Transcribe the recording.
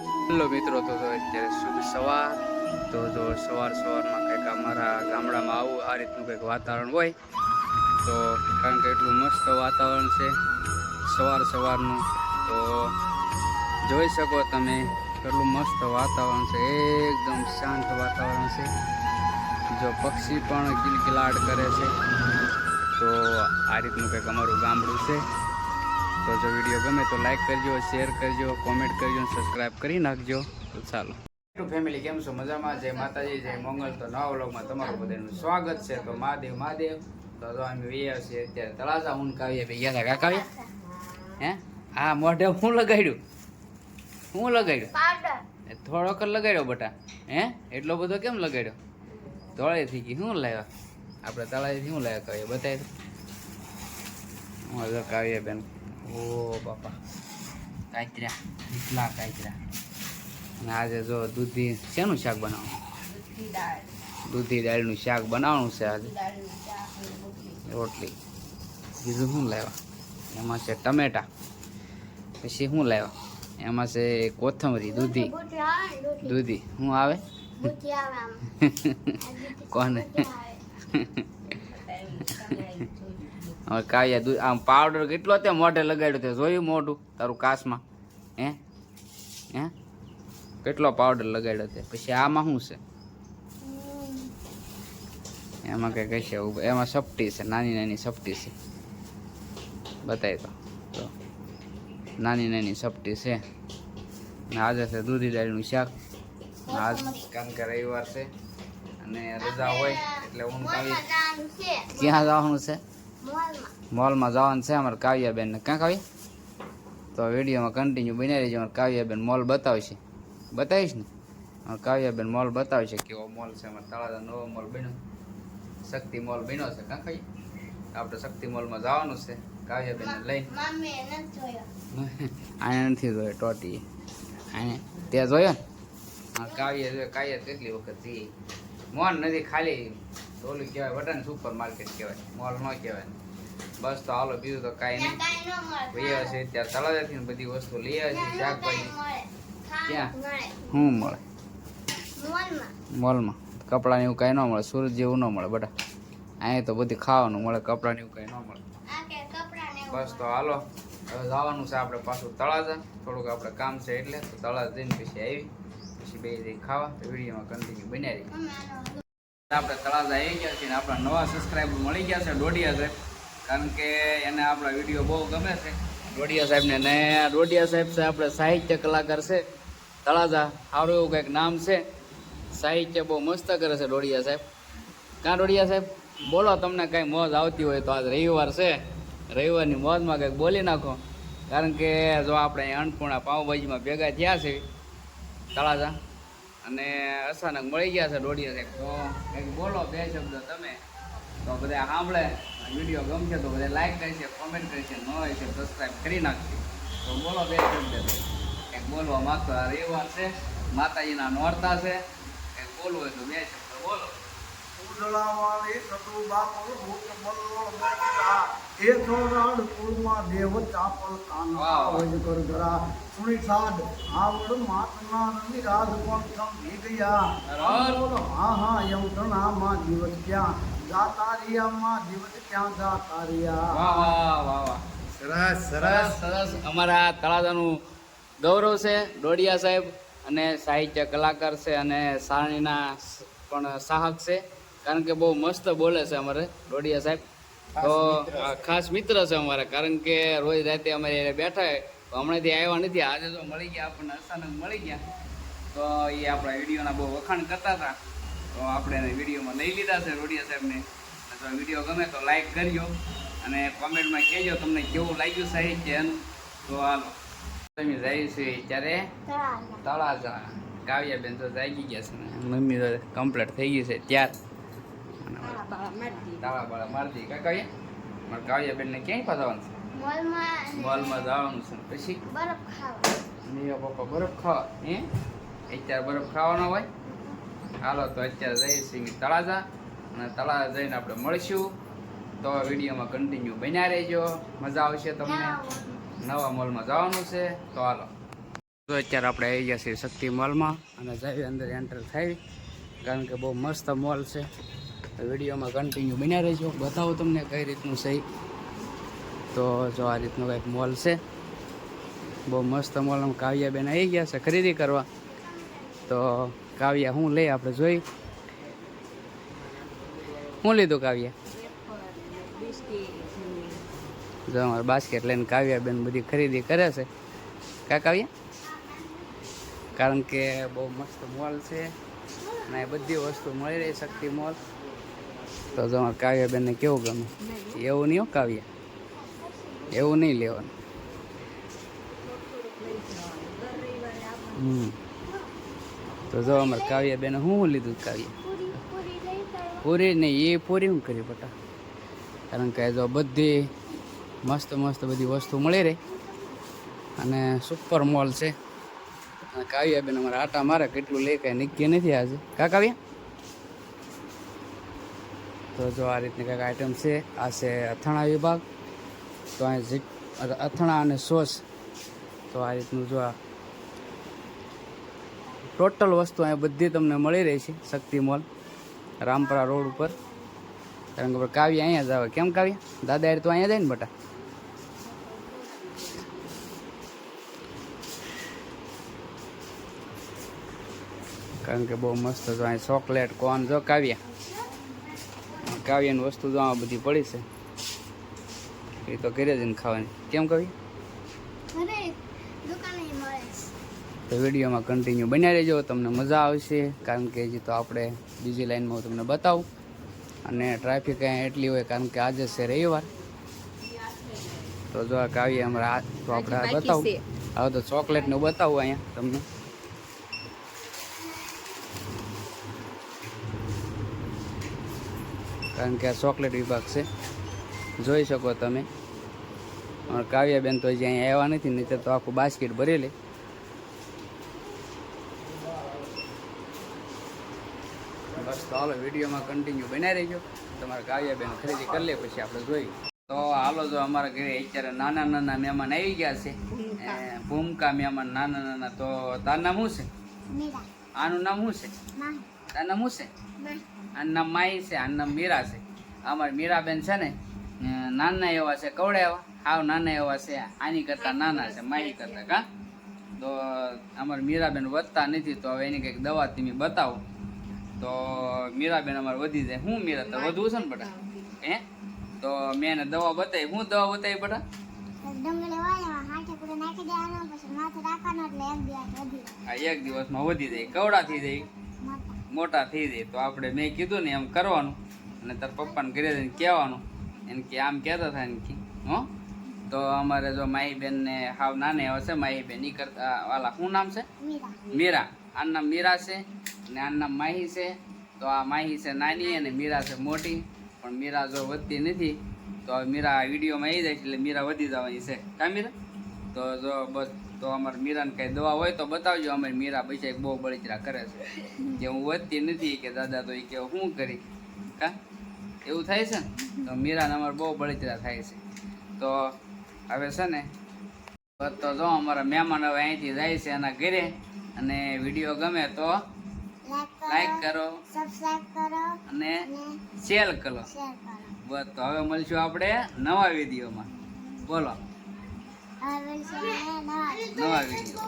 Hello મિત્રો, તો અત્યારે શુભ સવાર. તો જો સવારમાં કંઈક અમારા ગામડામાં આવું આ રીતનું કંઈક વાતાવરણ હોય તો, કારણ કે એટલું મસ્ત વાતાવરણ છે સવારનું. તો જોઈ શકો તમે કેટલું મસ્ત વાતાવરણ છે, એકદમ શાંત વાતાવરણ છે. જો પક્ષી પણ કિલકિલાટ કરે છે. તો આ રીતનું કંઈક અમારું ગામડું છે. તો જો વિડીયો ગમે તો લાઈક કરજો, શેર કરજો, કોમેન્ટ કરજો, સબસ્ક્રાઈબ કરી નાખજો. તો ચાલો ફેમિલી, કેમ છો? મજામાં? જય માતાજી, જય મંગલ. તો નવા વ્લોગમાં તમારું બધાનું સ્વાગત છે. તો મહાદેવ. તો અમે વૈયા છીએ અત્યારે તળાજા. હું કાવ્યા ભાઈ ગયા હતા. કાવ્યા હે હા, મોઢે હું લગાડ્યું થોડોક લગાડ્યો બટા. હે એટલો બધો કેમ લગાડ્યો? ધોળેથી ગઈ શું લાવ્યા આપણે? તળાજાથી શું લાવ્યા કાવ્યા? બતાવી હું કાવ્યા બેન. ઓ બાપા, કાચરા કેટલા કાચરા. અને આજે જો દૂધી શેનું શાક બનાવવાનું? દૂધી દાળનું શાક બનાવવાનું છે આજે. રોટલી. બીજું શું લાવ્યા? એમાં છે ટમેટા. પછી શું લાવ્યા? એમાં છે કોથમરી. દૂધી શું આવે કોને? હવે કાવ્યા આમ પાવડર કેટલો તે મોઢે લગાડ્યો તે જોયું? મોઢું તારું કાચમાં હે કેટલો પાવડર લગાડ્યો તે. પછી આમાં શું છે? એમાં કઈ કહેશે એમાં સપટી છે, નાની સપટી છે. બતાવી તો નાની સપટી છે. આજે છે દૂધી દાળનું શાક. આજ કારણ કે રવિવાર છે અને રજા હોય એટલે હું ક્યાં જવાનું છે? મોલમાં જવાનું છે અમારે કાવ્યાબેન ને. ક્યાં કાવ્યા? તો વિડીયોમાં કન્ટિન્યુ બની રહેજો. અમારે કાવ્યાબેન મોલ બતાવશે. બતાવીશ ને? અમારે કાવ્યાબેન મોલ બતાવશે કેવો મોલ છે. અમારે તળાજા નવો મોલ બન્યો, શક્તિ મોલ બન્યો છે. ક્યાં ખાઈએ? આપણે શક્તિ મોલમાં જવાનું છે કાવ્યાબેનને લઈને. આને નથી જોયો ટોટી. આને ત્યાં જોયો ને? કાવ્યા કેટલી વખત જઈએ. મોલ નથી, ખાલી ઓલું કહેવાય વટાણ સુપર માર્કેટ કહેવાય, મોલ ન કહેવાય. બસ તો હાલો, બીજું તો કાંઈ નહીં. ભાઈ છે ત્યાં તળાજાથી બધી વસ્તુ લઈ આવે છે. શાકભાજી ક્યાં શું મળે? મોલમાં કપડાને એવું કાંઈ ન મળે. સુરત જેવું ન મળે બેટા. અહીંયા તો બધી ખાવાનું મળે, કપડાને એવું કાંઈ ન મળે. બસ તો હાલો, હવે જવાનું છે આપણે પાછું તળાજા. થોડુંક આપણે કામ છે એટલે તો તળાજા જઈને પછી આવી, પછી બે જઈ ખાવા. તો વિડીયોમાં કન્ટિન્યુ બન્યા રહી. આપણે તળાજા આવી ગયા છીએ. આપણા નવા સબસ્ક્રાઈબર મળી ગયા છે ડોડિયા સાહેબ, કારણ કે એને આપણા વિડીયો બહુ ગમે છે ડોડિયા સાહેબને. ને ડોડિયા સાહેબ છે આપણે સાહિત્ય કલાકાર છે તળાજા. સારું એવું કંઈક નામ છે. સાહિત્ય બહુ મસ્ત કરે છે ડોડિયા સાહેબ. કાં ડોડિયા સાહેબ બોલો, તમને કાંઈ મોજ આવતી હોય તો આજ રવિવાર છે, રવિવારની મોજમાં કંઈક બોલી નાખો. કારણ કે જો આપણે અન્નપૂર્ણા પાઉંભાજીમાં ભેગા થયા છે તળાજા અને અચાનક મળી ગયા છે ડોડિયા સાહેબ. તો કંઈક બોલો બે શબ્દ તમે. તો બધા સાંભળે, વિડીયો ગમશે તો બધા લાઈક કરશે, કોમેન્ટ કરશે, ન હોય છે સબસ્ક્રાઈબ કરી નાખશે. તો બોલો બે શબ્દ કંઈક બોલવા માગતો. આ રવિવાર છે, માતાજીના નોરતા છે, કંઈક બોલવું હોય તો બે શબ્દ બોલો. ઉડળાવાળી સતુ બાપુ ભૂત બલ્લો બેઠા એ થોરાડ કુળમાં દેવ ચાપલ કાના હોય કર ગરા સુણી સાદ આવડ માતના રંગી રાજ પણ સમજી ગયા. હા યમતણા માં દિવસ ક્યાં જાતારિયા માં દિવસ ક્યાં જાતારિયા. વાહ. સરસ. અમારા તળાજાનું ગૌરવ છે ડોડિયા સાહેબ, અને સાહિત્ય કલાકાર છે અને સારણીના પણ સાહક છે. કારણ કે બહુ મસ્ત બોલે છે અમારે ડોડિયા સાહેબ. તો ખાસ મિત્ર છે અમારે, કારણ કે રોજ રાતે અમારે બેઠા હોય. તો હમણાંથી આવ્યા નથી, આજે તો મળી ગયા, આપણને અચાનક મળી ગયા. તો એ આપણા વિડીયોના બહુ વખાણ કરતા હતા, તો આપણે એને વિડીયોમાં લઈ લીધા છે ડોડિયા સાહેબને. તો વિડીયો ગમે તો લાઈક કરજો અને કોમેન્ટમાં કહેજો તમને કેવું લાગ્યું સાહિત્ય એનું. તો હાલો તમે જાય છે ત્યારે તળાજા. કાવ્યાબેન તો જાગી ગયા છે ને મમ્મી તો કમ્પ્લીટ થઈ ગઈ છે ત્યાર. તાળા બાળા મારતી કાવ્યા. મારે કાવ્યાબેનને ક્યાંય પાછવાનું છે? મોલમાં જવાનું છે. પછી પપ્પા બરફ ખાવા. અત્યારે બરફ ખાવાનો હોય. હાલો તો અત્યારે જઈએ છીએ તળાજા, અને તળાજા જઈને આપણે મળીશું. તો વિડીયોમાં કન્ટિન્યુ બન્યા રહેજો, મજા આવશે તમને. નવા મોલમાં જવાનું છે. તો હાલો. તો અત્યારે આપણે આવી ગયા છીએ શક્તિ મોલમાં અને જઈ અંદર એન્ટર થઈ, કારણ કે બહુ મસ્ત મોલ છે. તો વિડીયોમાં કન્ટિન્યુ બન્યા રહેજો, બતાવો તમને કઈ રીતનું છે. તો જો આ રીતનું કંઈક મોલ છે, બહુ મસ્ત મોલમાં કાવ્યાબેન આવી ગયા છે ખરીદી કરવા. તો કાવ્યા શું લઈ આપણે જોઈ. શું લીધું કાવ્યા? જો અમારે બાસ્કેટ લઈને કાવ્યાબેન બધી ખરીદી કરે છે. કા કાવ્યા? કારણ કે બહુ મસ્ત મોલ છે અને બધી વસ્તુ મળી રહી શક્તિ મોલ. તો જો અમારે કાવ્યાબેનને કેવું ગમે એવું નહીં હો કાવ્યા, એવું નહીં લેવાનું. તો જો અમારે કાવ્યાબેને શું લીધું? કાવ્યા પૂરી નહીં, એ પૂરી શું કરી બટા? કારણ કે જો બધી મસ્ત મસ્ત બધી વસ્તુ મળી રહી અને સુપર મોલ છે. અને કાવ્યાબેન અમારે આટા મારે કેટલું લે કાંઈ નક્કી નથી આજે. કા કાવ્યા? તો જો આ રીતની કંઈક આઈટમ છે. આ છે અથાણા વિભાગ. તો અહીં અથાણા અને સોસ. તો આ રીતનું જો આ ટોટલ વસ્તુ અહીંયા બધી તમને મળી રહી છે શક્તિ મોલ રામપરા રોડ ઉપર. કારણ કે કાવ્યા અહીંયા જ આવે. કેમ કાવ્યા? દાદા યાર તો અહીંયા જાય ને બટા. કારણ કે બહુ મસ્ત જો અહીં ચોકલેટ કોન જો કાવ્યાની વસ્તુ જો આમાં બધી પડી છે. એ તો ઘરે જઈને ખાવાની. કેમ કાવ્યા? તો વિડીયોમાં કન્ટિન્યુ બન્યા રહેજો, તમને મજા આવશે. કારણ કે હજી તો આપણે બીજી લાઈનમાં હું તમને બતાવું. અને ટ્રાફિક અહીંયા એટલી હોય કારણ કે આજે છે રવિવાર. તો જો આ કાવ્યા અમારે તો આપણે બતાવું. હવે તો ચોકલેટનું બતાવું અહીંયા તમને. કારણ કે આ ચોકલેટ વિભાગ છે, જોઈ શકો તમે. કાવ્યાબેન તો હજી અહીંયા આવ્યા નથી, નહીં તો આખું બાસ્કેટ ભરી લે. બસ તો હાલો વિડીયોમાં કન્ટિન્યુ બનાવી રહેજો. તમારે કાવ્યાબેન ખરીદી કરી લે પછી આપણે જોઈ. તો હાલો જો અમારા ઘરે અત્યારે નાના નાના મહેમાન આવી ગયા છે. ભૂમકા મહેમાન નાના નાના. તો તારું નામ શું છે? આનું નામ શું છે? તારું નામ શું છે? આનું નામ માહી છે, આનું નામ મીરા છે. અમારી મીરાબેન છે ને નાના એવા છે, કવડે એવા હાવ નાના એવા છે. આની કરતાં નાના છે માહી કરતાં. કા તો અમારી મીરાબેન વધતા નથી. તો હવે એની કંઈક દવા તમે બતાવો તો મીરાબેન અમારે વધી જાય. શું મીરા તો વધવું છે ને બટા? હે તો મેં એને દવા બતાવી. શું દવા બતાવી બટા? એક દિવસમાં વધી જાય, કવડા થઈ જાય, મોટા થઈ જાય. તો આપણે મેં કીધું ને એમ કરવાનું. અને તાર પપ્પાને ઘરે જઈને કહેવાનું એને કે આમ કહેતા થાય ને કે હો. તો અમારે જો માહીબેન ને હાવ નાને હશે માહીબેન એ કરતા વાલા શું નામ છે? મીરા. આનું નામ મીરા છે ને આનું નામ માહી છે. તો આ માહી છે નાની અને મીરા છે મોટી. પણ મીરા જો વધતી નથી તો હવે મીરા વિડીયોમાં આવી જાય છે એટલે મીરા વધી જવાની છે. કા મીરા? તો જો બસ તો અમારે મીરાને કંઈ દવા હોય તો બતાવજો. અમારી મીરા પૈસા બહુ બળતરા કરે છે કે હું વધતી નથી કે દાદા તો એ કે શું કરી. કા એવું થાય છે ને? તો મીરાને અમારે બહુ બળતરા થાય છે. તો હવે છે ને તો જો અમારા મહેમાન હવે અહીંથી જાય છે એના ઘરે. અને વિડીયો ગમે તો લાઈક કરો, સબસ્ક્રાઇબ કરો અને શેર કરો. બસ તો હવે મળશું આપણે નવા વિડીયોમાં. બોલો નવા વિડીયો.